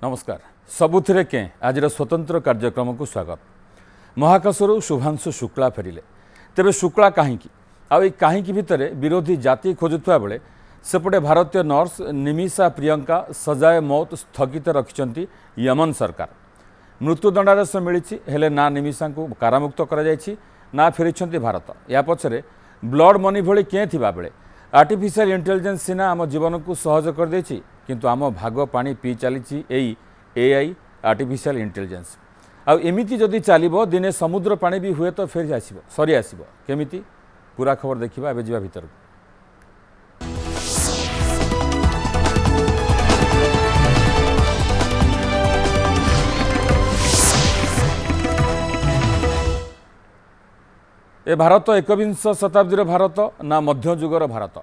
नमस्कार सबुथिरे के आज स्वतंत्र कार्यक्रम को स्वागत। महाकाशरू शुभांशु शुक्ला फेरिले तेरे शुक्ला कहीं कहीं भितर विरोधी जाति खोजुवा बेले सेपटे भारतीय नर्स निमिषा प्रियंका सजाए मौत स्थगित रखिंट यमन सरकार। मृत्युदंडादेश मिली हेले ना निमिषा को कारामुक्त ना फेरी भारत। या पछरे ब्लड मनी भली किए थिबा बेले आर्टिफिशियल इंटेलिजेंस सीना आम जीवन को सहज कर देछि, किंतु आम भाग पानी पी चली एआई आर्टिफिशियल इंटेलिजेंस। आमिति जदि चलो दिने समुद्र पानी भी हुए तो फेरी आसो सरी आसो केमिति पूरा खबर देखा एवं जा भीतर। ए भारत एकविंश शताब्दीर भारत ना मध्ययुगर भारत।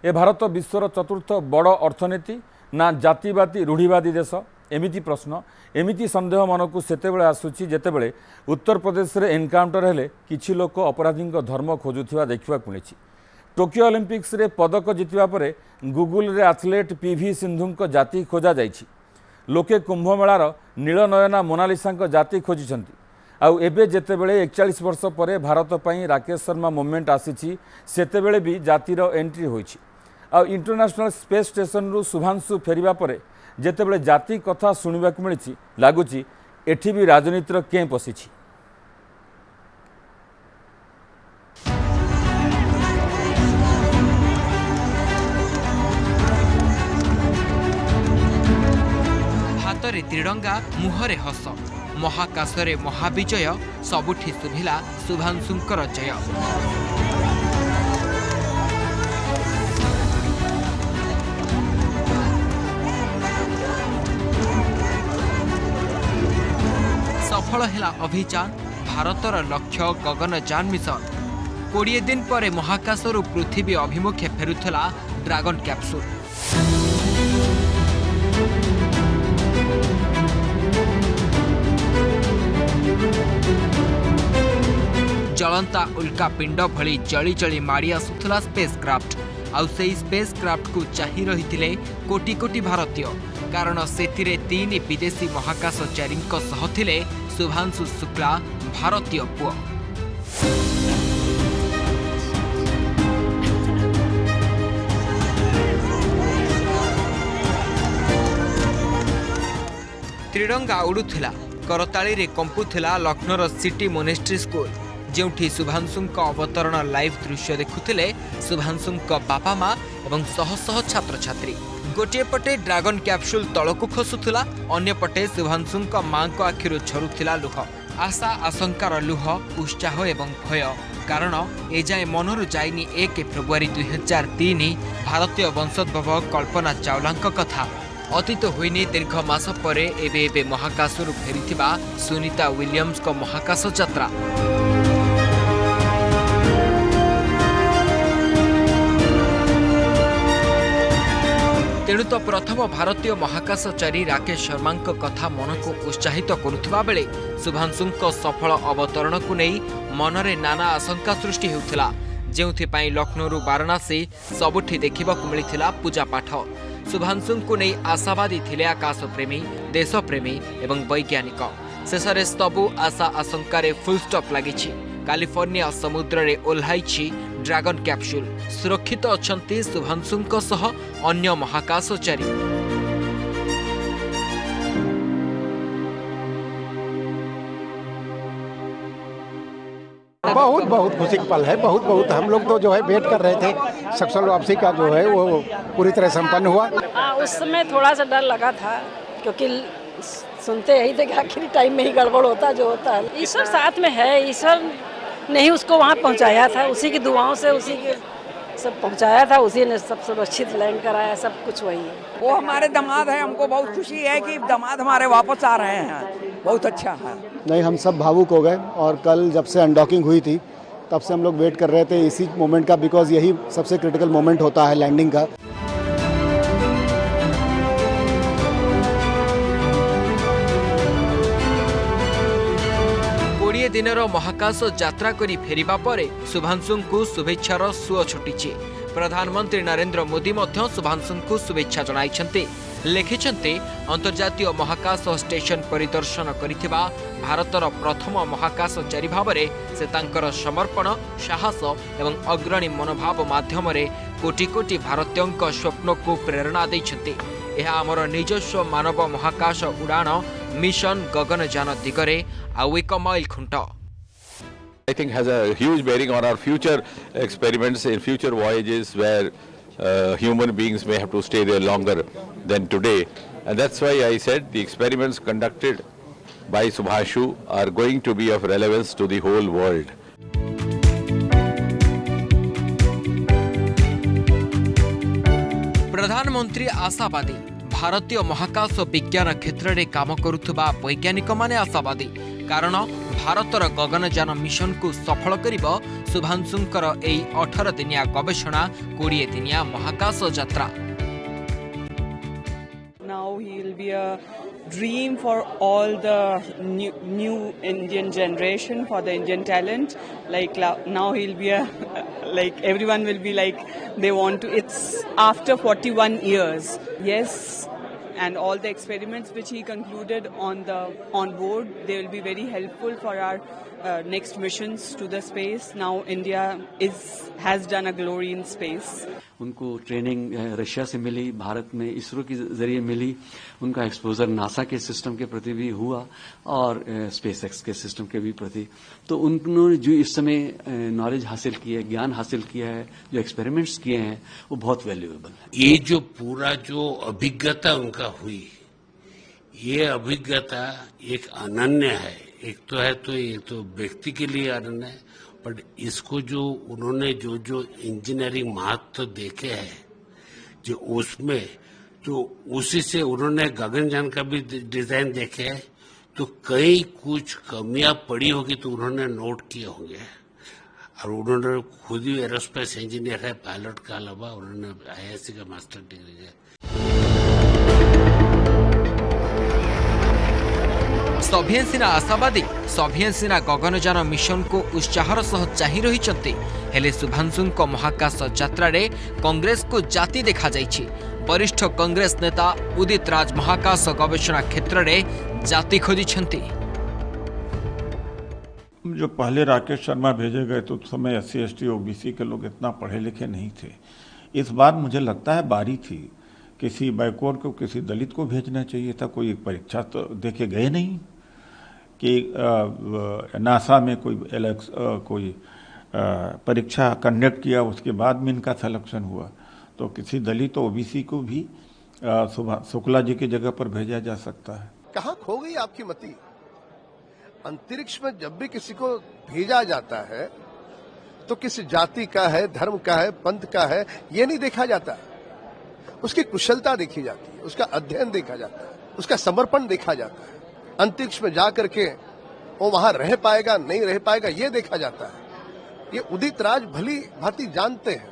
ए भारत विश्वर चतुर्थ बड़ अर्थनीति ना जातिवादी रूढ़ीवादी देश। एमिति प्रश्न एमिति संदेह मन को सेतेबेले आसुछि जेतेबेले उत्तर प्रदेश रे एनकाउंटर हेले किछि लोक अपराधी धर्म खोजुथिबा देखिबा मिलिछि। टोकियो ओलंपिक्स रे पदक जितिबा परे गूगल रे एथलेट पीवी सिंधु जाति खोजा जाइछि। लोके कुंभमेलार नीलनयना मोनालिसा जाति खोजिछन्ति। आउ एबे जेतेबेले 41 वर्ष पर भारत पई राकेश शर्मा मूवमेंट आसीछि सेतेबेले भी जातिर एंट्री होइछि। आउ इंटरनेशनल स्पेस स्टेशन रु शुभांशु फेरिबा परे जेतेबेले जाति कथा शुणिबा मिलिछि लागुछि एठी भी राजनीतिर कें पसिछि। हातरे त्रिरंगा मुहरे हस महाकाशरे महाविजय सबुठी शुभिला शुभांशुंकर जय। सफल हेला अभियान भारतर लक्ष्य गगनयान मिशन। 20 दिन पर महाकाशरू पृथ्वी अभिमुखे फेरुथला ड्रागन कैप्सूल। जलंता उल्का पिंड भली जली जली माड़ी आसुथला स्पेसक्राफ्ट। आउ सेही स्पेसक्राफ्ट को चाही रहिथिले कोटी कोटी भारतीय, कारण सेथिरे 3 विदेशी महाकाशचारींक सह थिले शुभांशु शुक्ला भारतीय पुआ। त्रिरंगा उड़ुथिला करताली रे कंपुथिला लखनौर सिटी मोनेस्ट्री स्कूल, जेउठी शुभांशुंक अवतरण लाइव दृश्य देखुथिले शुभांशुंक बापा माँ एवं शह शह छात्र छात्री। गोटे पटे ड्रागन कैप्सूल तलकु खसुथिला, अन्य पटे शुभांशुंक माँ को आखिरु झरुथिला लुह। आशा आशंकार लुह, उत्साह एवं भय, कारण एजाए मनरु जाइनी 1 फेब्रुआरी 2003 भारतीय वंशोद्भव कल्पना चावलांक कथा। अतीत होइनी दीर्घ मास परे एबे महाकाशरू फेरिथिबा सुनीता विलियम्स को महाकाश यात्रा। तेणु तो प्रथम भारतीय महाकाशचारी राकेश शर्मा कथा मन को उत्साहित करुवा बेले शुभांशुंक सफल अवतरण को नहीं मनरे नाना आशंका सृष्टि होउथिला, जेउथिपाई लखनऊ वाराणसी सबुठी देखा मिलता पूजा पाठ। शुभांशुंक नहीं आशावादी थिले आकाश प्रेमी, देशप्रेमी एवं वैज्ञानिक। शेषरे सबु आशा आशंकार फुल स्टॉप लगी। कैलिफोर्निया समुद्र रे ओल्हाइछि ड्रागन कैप्सूल। सुरक्षित अछंती शुभांशुंक सह अन्य महाकाशचारी। बहुत बहुत खुशी का पल है। बहुत हम लोग तो जो है वेट कर रहे थे। सक्सेल वापसी का जो है वो पूरी तरह संपन्न हुआ। उस समय थोड़ा सा डर लगा था, क्योंकि सुनते यही थे कि आखिरी टाइम में ही गड़बड़ होता जो होता है। ईश्वर साथ में है, ईश्वर ने ही उसको वहाँ पहुँचाया था, उसी की दुआओं से उसी के सब पहुँचाया था, उसी ने सब सुरक्षित लैंड कराया, सब कुछ वही है। वो हमारे दामाद है, हमको बहुत खुशी है कि दामाद हमारे वापस आ रहे हैं, बहुत अच्छा है। नहीं, हम सब भावुक हो गए और कल जब से अनडॉकिंग हुई थी तब से हम लोग वेट कर रहे थे इसी मोमेंट का, बिकॉज यही सबसे क्रिटिकल मोमेंट होता है लैंडिंग का। दिनर महाकाश यात्रा करी फेरिबा परे शुभांशुंकु शुभेच्छार सुଅ छुटिछि। प्रधानमंत्री नरेंद्र मोदी मध्य शुभांशुंकु शुभेच्छा जणाइछन्ते। लिखिछन्ते अंतर्जातीय महाकाश स्टेशन परिदर्शन करिथिबा भारतर प्रथम महाकाशचारी भावरे से तांकर समर्पण साहस एवं अग्रणी मनोभाव माध्यम कोटि कोटि भारतीयंक स्वप्न को प्रेरणा दैछन्ते। यह आमर निजस्व मानव महाकाश उड़ान मिशन गगनयान दिगरे आउ एक mile Khunt. I think has a huge bearing on our future experiments in future voyages where human beings may have to stay there longer than today. And that's why I said the experiments conducted by Subhashu are going to be of relevance to the whole world. प्रधानमंत्री आशावादी भारतीय महाकाश विज्ञान क्षेत्र में काम करुवा वैज्ञानिक माने आशावादी कारण भारतर गगनयान मिशन को सफल करिब शुभांशुंकर एई 18 दिनिया गवेषणा 20 दिनिया महाकाश यात्रा। Now he will be a dream for all the new Indian generation, for the Indian talent. Like now he'll be a like everyone will be like they want to. It's after 41 years. Yes. And all the experiments which he concluded on board, they will be very helpful for our next missions to the space. Now India has done a glory in space. उनको training Russia से मिली, भारत में इसरो के जरिए मिली, उनका exposure NASA के system के प्रति भी हुआ और स्पेस एक्स के सिस्टम के भी प्रति। तो उन्होंने जो इस समय नॉलेज हासिल की है, ज्ञान हासिल किया है, जो एक्सपेरिमेंट्स किए हैं वो बहुत वैल्यूएबल है। ये जो पूरा जो अभिज्ञता उनका हुई, ये अभिज्ञता एक अनन्य है। एक तो है तो ये तो व्यक्ति के लिए अनन्य है, पर इसको जो उन्होंने जो इंजीनियरिंग महत्व देखे हैं जो उसमें, तो उसी से उन्होंने गगनयान का भी डिजाइन देखे है, तो कई कुछ कमियां पड़ी होगी तो उन्होंने नोट किए होंगे। और उन्होंने खुद ही एरोस्पेस इंजीनियर है, पायलट के अलावा उन्होंने IISc का मास्टर डिग्री है। सभ्य सिना आशावादी, सभ्य सिना गगनयान मिशन को उत्साहर सह चाहि रहिछन्ते, हेले शुभांशुंक महाकाश यात्रा रे कांग्रेस को जाति देखा जाइछि। वरिष्ठ कांग्रेस नेता उदित राज महाकाश गवेषणा क्षेत्र रे जाति खोजिछन्ते। जो पहले राकेश शर्मा भेजे गए तो उस समय SC ST OBC के लोग इतना पढ़े लिखे नहीं थे। इस बार मुझे लगता है बारी थी, किसी बैकवर्ड को, किसी दलित को भेजना चाहिए था। कोई परीक्षा तो देके गए नहीं कि नासा में कोई परीक्षा कंडक्ट किया, उसके बाद में इनका सिलेक्शन हुआ। तो किसी दलित OBC को भी शुक्ला जी की जगह पर भेजा जा सकता है। कहाँ खो गई आपकी मति? अंतरिक्ष में जब भी किसी को भेजा जाता है तो किस जाति का है, धर्म का है, पंथ का है, ये नहीं देखा जाता। उसकी कुशलता देखी जाती है, उसका अध्ययन देखा जाता है, उसका समर्पण देखा जाता है। अंतरिक्ष में जाकर के वो वहां रह पाएगा नहीं रह पाएगा ये देखा जाता है। ये उदित राज भली भांति जानते हैं,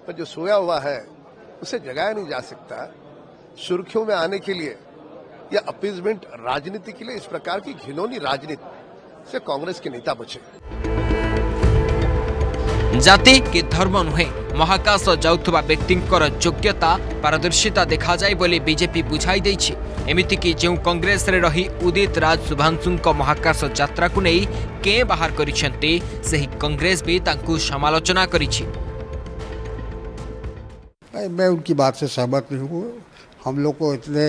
पर जो सोया हुआ है उसे जगाया नहीं जा सकता। सुर्खियों में आने के लिए या अपीजमेंट राजनीति के लिए इस प्रकार की घिनौनी राजनीति से कांग्रेस के नेता बचे। जाति कि धर्म नुहे, महाकाश जाउथुबा व्यक्तिंकर योग्यता पारदर्शिता देखा जाए बोली बीजेपी बुझाई देछि। एमिति कि जो कांग्रेस रे रही उदित राज शुभांशुंक महाकाश यात्रा को नहीं के बाहर करिसेंते, सही कांग्रेस भी तांकु समालोचना करिछि। मैं उनकी बात से सहमत नहीं हूँ। हम लोग को इतने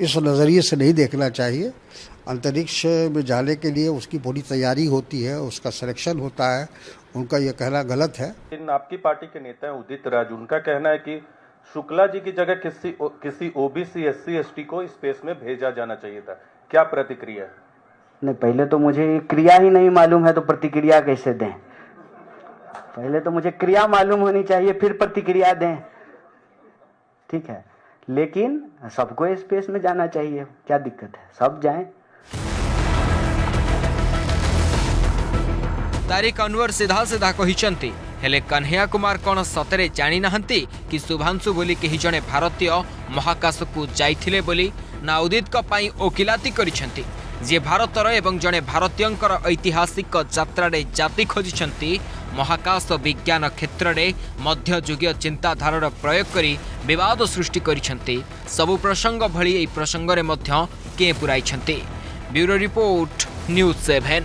इस नज़रिए से नहीं देखना चाहिए। अंतरिक्ष में जाने के लिए उसकी पूरी तैयारी होती है, उसका सिलेक्शन होता है। उनका ये कहना गलत है। इन आपकी पार्टी के नेता हैं उदित राज, उनका कहना है कि शुक्ला जी की जगह किसी OBC SC ST को स्पेस में भेजा जाना चाहिए था। क्या प्रतिक्रिया है? नहीं, पहले तो मुझे क्रिया ही नहीं मालूम है तो प्रतिक्रिया कैसे दें? पहले तो मुझे क्रिया मालूम होनी चाहिए फिर प्रतिक्रिया दें। ठीक है, लेकिन सबको स्पेस में जाना चाहिए, क्या दिक्कत है? सब जाएं। तारिक अनवर सीधा सीधा कहिसंती, हेले कन्हैया कुमार कौन सतरे जानी नाहंती कि शुभांशु बोली केही जणे भारतीय महाकाश को जाइथिले बोली ना उदित का पाई ओकिलाती करिसंती जे भारतर एवं जड़े भारतीयंकर ऐतिहासिक यात्रारे जाति खोजिछंती महाकाश विज्ञान क्षेत्र में मध्ययुगीय चिंताधारार प्रयोग करी विवाद सृष्टि करिछंती सबु प्रसंग भली एई प्रसंग रे मध्य के पुराइछंती। Bureau report news 7।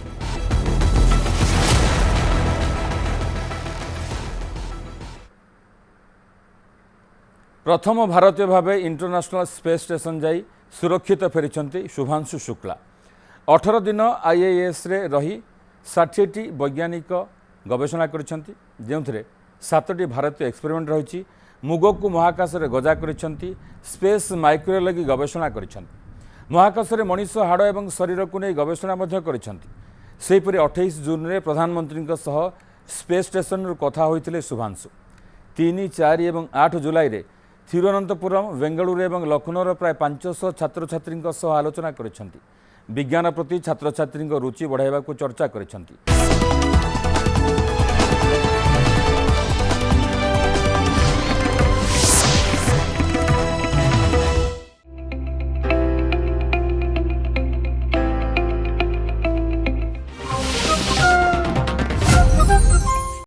प्रथम भारतीय भाव इंटरनेशनल स्पेस स्टेशन जाई सुरक्षित फेरी शुभांशु शुक्ला 18 दिन आईएएस रे रही 60टी वैज्ञानिक गवेषणा करिसेंती जेउथरे 7टी भारतीय एक्सपेरिमेंट रही मुग को महाकाश रे गजा करिसेंती स्पेस माइक्रोलॉजी गवेषणा करिसेंती महाकाश रे मनीष हाड़ एवं शरीर को नहीं गवेषणा मध्य करिसेंती सेहीपरि 28 जून रे प्रधानमंत्री सह स्पेस स्टेशन रू कथा होइथिले शुभांशु 3, 4 और 8 जुलाई रे थिरुवनंतपुरम बेंगलुरु और लखनऊर प्राय 500 छात्र छात्री आलोचना करिसेंती विज्ञान प्रति छात्र छात्री रुचि बढ़ाइबा को चर्चा करिसेंती।